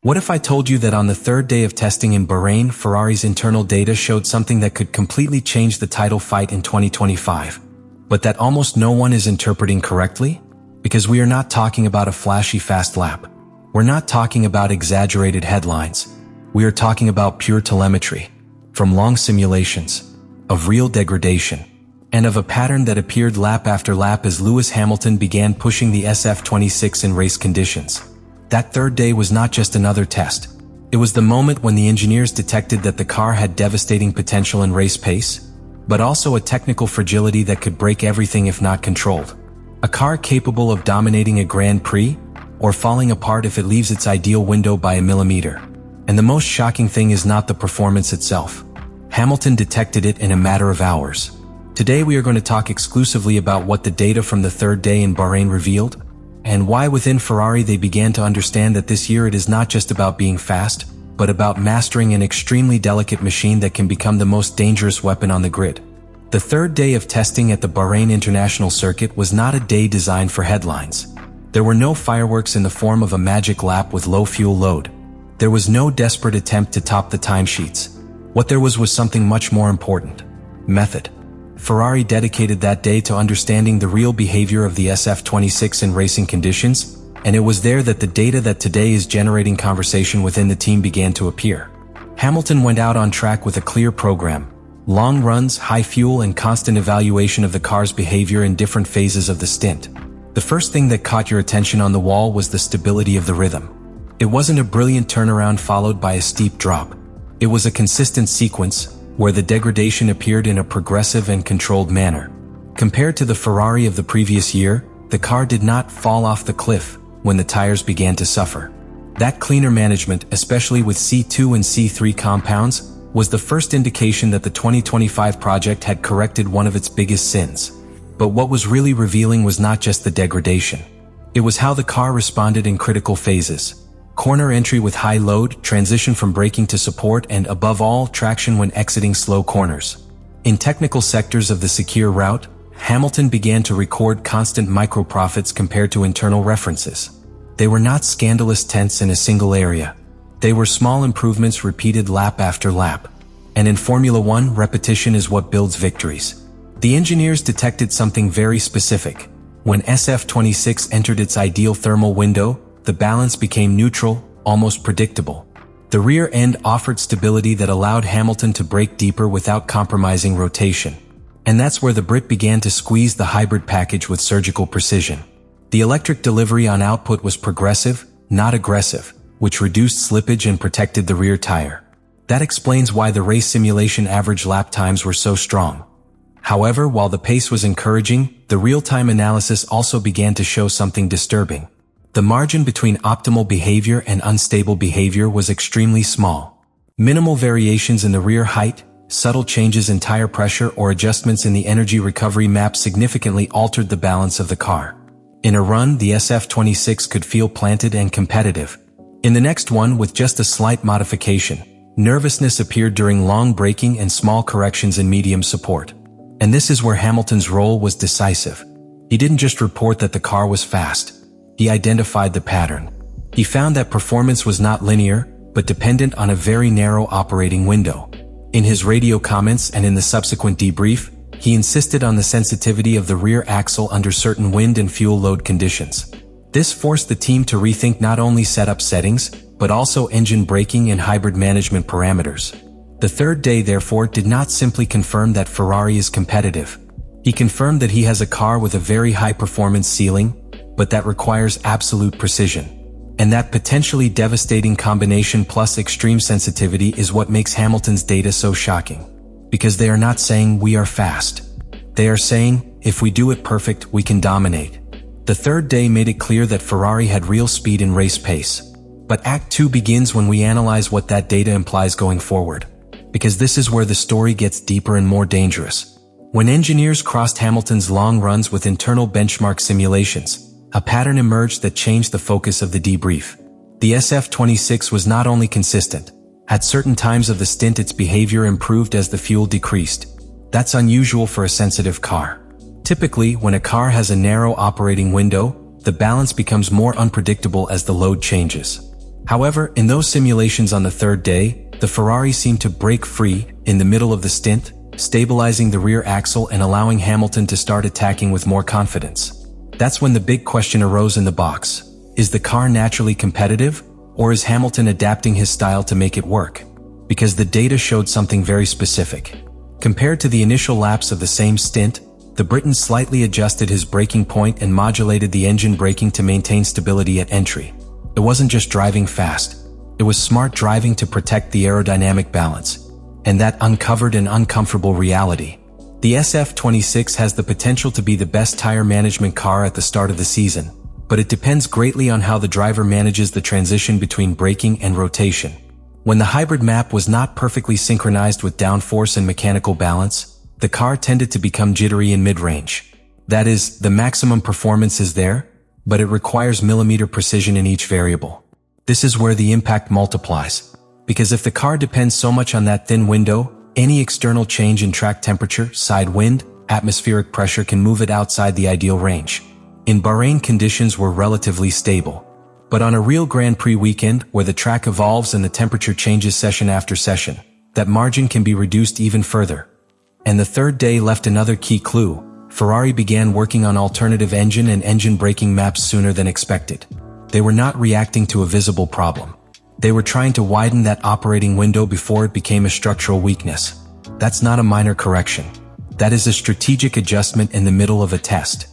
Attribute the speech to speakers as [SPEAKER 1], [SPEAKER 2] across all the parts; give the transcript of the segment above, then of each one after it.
[SPEAKER 1] What if I told you that on the third day of testing in Bahrain, Ferrari's internal data showed something that could completely change the title fight in 2025? But that almost no one is interpreting correctly? Because we are not talking about a flashy fast lap. We're not talking about exaggerated headlines. We are talking about pure telemetry, from long simulations, of real degradation, and of a pattern that appeared lap after lap as Lewis Hamilton began pushing the SF26 in race conditions. That third day was not just another test. It was the moment when the engineers detected that the car had devastating potential in race pace, but also a technical fragility that could break everything if not controlled. A car capable of dominating a Grand Prix, or falling apart if it leaves its ideal window by a millimeter. And the most shocking thing is not the performance itself. Hamilton detected it in a matter of hours. Today we are going to talk exclusively about what the data from the third day in Bahrain revealed, and why within Ferrari they began to understand that this year it is not just about being fast, but about mastering an extremely delicate machine that can become the most dangerous weapon on the grid. The third day of testing at the Bahrain International Circuit was not a day designed for headlines. There were no fireworks in the form of a magic lap with low fuel load. There was no desperate attempt to top the timesheets. What there was something much more important: method. Ferrari dedicated that day to understanding the real behavior of the SF26 in racing conditions, and it was there that the data that today is generating conversation within the team began to appear. Hamilton went out on track with a clear program: long runs, high fuel, and constant evaluation of the car's behavior in different phases of the stint. The first thing that caught your attention on the wall was the stability of the rhythm. It wasn't a brilliant turnaround followed by a steep drop. It was a consistent sequence, where the degradation appeared in a progressive and controlled manner. Compared to the Ferrari of the previous year, the car did not fall off the cliff when the tires began to suffer. That cleaner management, especially with C2 and C3 compounds, was the first indication that the 2025 project had corrected one of its biggest sins. But what was really revealing was not just the degradation. It was how the car responded in critical phases. Corner entry with high load, transition from braking to support, and above all, traction when exiting slow corners. In technical sectors of the secure route, Hamilton began to record constant micro-profits compared to internal references. They were not scandalous tenths in a single area. They were small improvements repeated lap after lap. And in Formula One, repetition is what builds victories. The engineers detected something very specific. When SF26 entered its ideal thermal window, the balance became neutral, almost predictable. The rear end offered stability that allowed Hamilton to brake deeper without compromising rotation. And that's where the Brit began to squeeze the hybrid package with surgical precision. The electric delivery on output was progressive, not aggressive, which reduced slippage and protected the rear tire. That explains why the race simulation average lap times were so strong. However, while the pace was encouraging, the real-time analysis also began to show something disturbing. The margin between optimal behavior and unstable behavior was extremely small. Minimal variations in the rear height, subtle changes in tire pressure, or adjustments in the energy recovery map significantly altered the balance of the car. In a run, the SF26 could feel planted and competitive. In the next one, with just a slight modification, nervousness appeared during long braking and small corrections in medium support. And this is where Hamilton's role was decisive. He didn't just report that the car was fast. He identified the pattern. He found that performance was not linear, but dependent on a very narrow operating window. In his radio comments and in the subsequent debrief, he insisted on the sensitivity of the rear axle under certain wind and fuel load conditions. This forced the team to rethink not only setup settings, but also engine braking and hybrid management parameters. The third day, therefore, did not simply confirm that Ferrari is competitive. He confirmed that he has a car with a very high performance ceiling, but that requires absolute precision. And that potentially devastating combination plus extreme sensitivity is what makes Hamilton's data so shocking. Because they are not saying we are fast. They are saying, if we do it perfect, we can dominate. The third day made it clear that Ferrari had real speed and race pace. But Act 2 begins when we analyze what that data implies going forward. Because this is where the story gets deeper and more dangerous. When engineers crossed Hamilton's long runs with internal benchmark simulations, a pattern emerged that changed the focus of the debrief. The SF26 was not only consistent. At certain times of the stint, its behavior improved as the fuel decreased. That's unusual for a sensitive car. Typically, when a car has a narrow operating window, the balance becomes more unpredictable as the load changes. However, in those simulations on the third day, the Ferrari seemed to break free in the middle of the stint, stabilizing the rear axle and allowing Hamilton to start attacking with more confidence. That's when the big question arose in the box. Is the car naturally competitive, or is Hamilton adapting his style to make it work? Because the data showed something very specific. Compared to the initial laps of the same stint, the Briton slightly adjusted his braking point and modulated the engine braking to maintain stability at entry. It wasn't just driving fast. It was smart driving to protect the aerodynamic balance. And that uncovered an uncomfortable reality. The SF26 has the potential to be the best tire management car at the start of the season, but it depends greatly on how the driver manages the transition between braking and rotation. When the hybrid map was not perfectly synchronized with downforce and mechanical balance, the car tended to become jittery in mid-range. That is, the maximum performance is there, but it requires millimeter precision in each variable. This is where the impact multiplies, because if the car depends so much on that thin window, any external change in track temperature, side wind, atmospheric pressure can move it outside the ideal range. In Bahrain, conditions were relatively stable. But on a real Grand Prix weekend, where the track evolves and the temperature changes session after session, that margin can be reduced even further. And the third day left another key clue. Ferrari began working on alternative engine and engine braking maps sooner than expected. They were not reacting to a visible problem. They were trying to widen that operating window before it became a structural weakness. That's not a minor correction. That is a strategic adjustment in the middle of a test.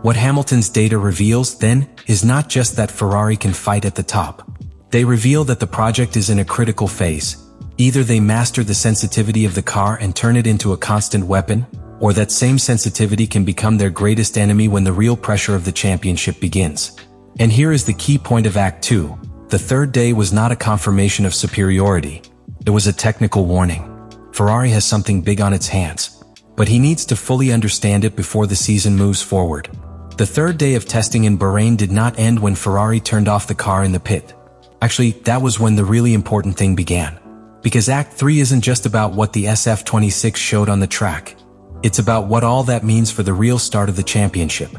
[SPEAKER 1] What Hamilton's data reveals, then, is not just that Ferrari can fight at the top. They reveal that the project is in a critical phase. Either they master the sensitivity of the car and turn it into a constant weapon, or that same sensitivity can become their greatest enemy when the real pressure of the championship begins. And here is the key point of Act 2. The third day was not a confirmation of superiority. It was a technical warning. Ferrari has something big on its hands, but he needs to fully understand it before the season moves forward. The third day of testing in Bahrain did not end when Ferrari turned off the car in the pit. Actually, that was when the really important thing began. Because Act 3 isn't just about what the SF26 showed on the track. It's about what all that means for the real start of the championship.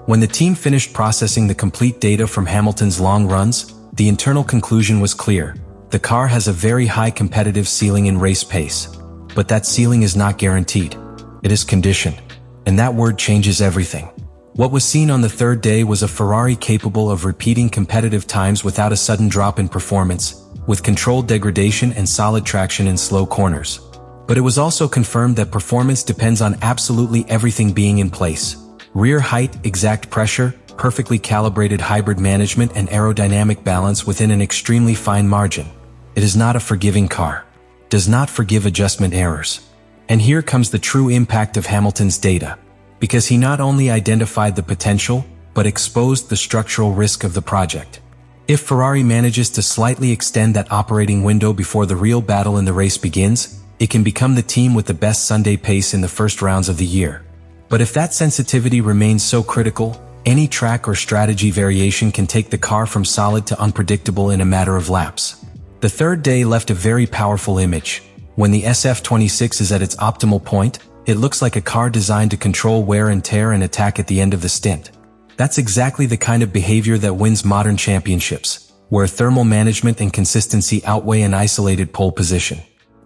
[SPEAKER 1] When the team finished processing the complete data from Hamilton's long runs, the internal conclusion was clear. The car has a very high competitive ceiling in race pace. But that ceiling is not guaranteed. It is conditioned. And that word changes everything. What was seen on the third day was a Ferrari capable of repeating competitive times without a sudden drop in performance, with controlled degradation and solid traction in slow corners. But it was also confirmed that performance depends on absolutely everything being in place. Rear height, exact pressure, perfectly calibrated hybrid management and aerodynamic balance within an extremely fine margin. It is not a forgiving car. Does not forgive adjustment errors. And here comes the true impact of Hamilton's data. Because he not only identified the potential, but exposed the structural risk of the project. If Ferrari manages to slightly extend that operating window before the real battle in the race begins, it can become the team with the best Sunday pace in the first rounds of the year. But if that sensitivity remains so critical, any track or strategy variation can take the car from solid to unpredictable in a matter of laps. The third day left a very powerful image. When the SF26 is at its optimal point, it looks like a car designed to control wear and tear and attack at the end of the stint. That's exactly the kind of behavior that wins modern championships, where thermal management and consistency outweigh an isolated pole position.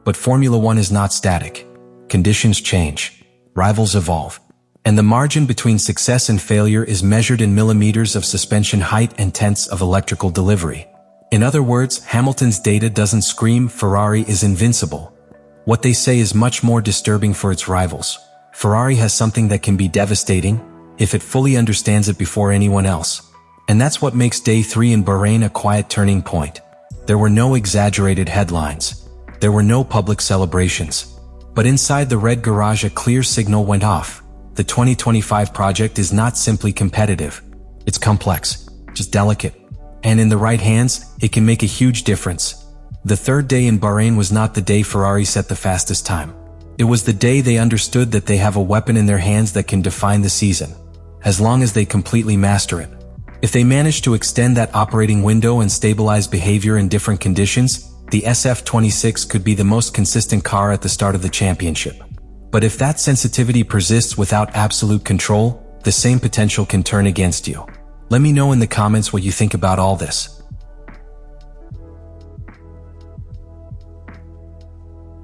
[SPEAKER 1] But Formula One is not static. Conditions change. Rivals evolve. And the margin between success and failure is measured in millimeters of suspension height and tenths of electrical delivery. In other words, Hamilton's data doesn't scream Ferrari is invincible. What they say is much more disturbing for its rivals. Ferrari has something that can be devastating, if it fully understands it before anyone else. And that's what makes Day 3 in Bahrain a quiet turning point. There were no exaggerated headlines. There were no public celebrations. But inside the red garage a clear signal went off. The 2025 project is not simply competitive. It's complex, just delicate. And in the right hands, it can make a huge difference. The third day in Bahrain was not the day Ferrari set the fastest time. It was the day they understood that they have a weapon in their hands that can define the season, as long as they completely master it. If they manage to extend that operating window and stabilize behavior in different conditions, the SF26 could be the most consistent car at the start of the championship. But if that sensitivity persists without absolute control, the same potential can turn against you. Let me know in the comments what you think about all this.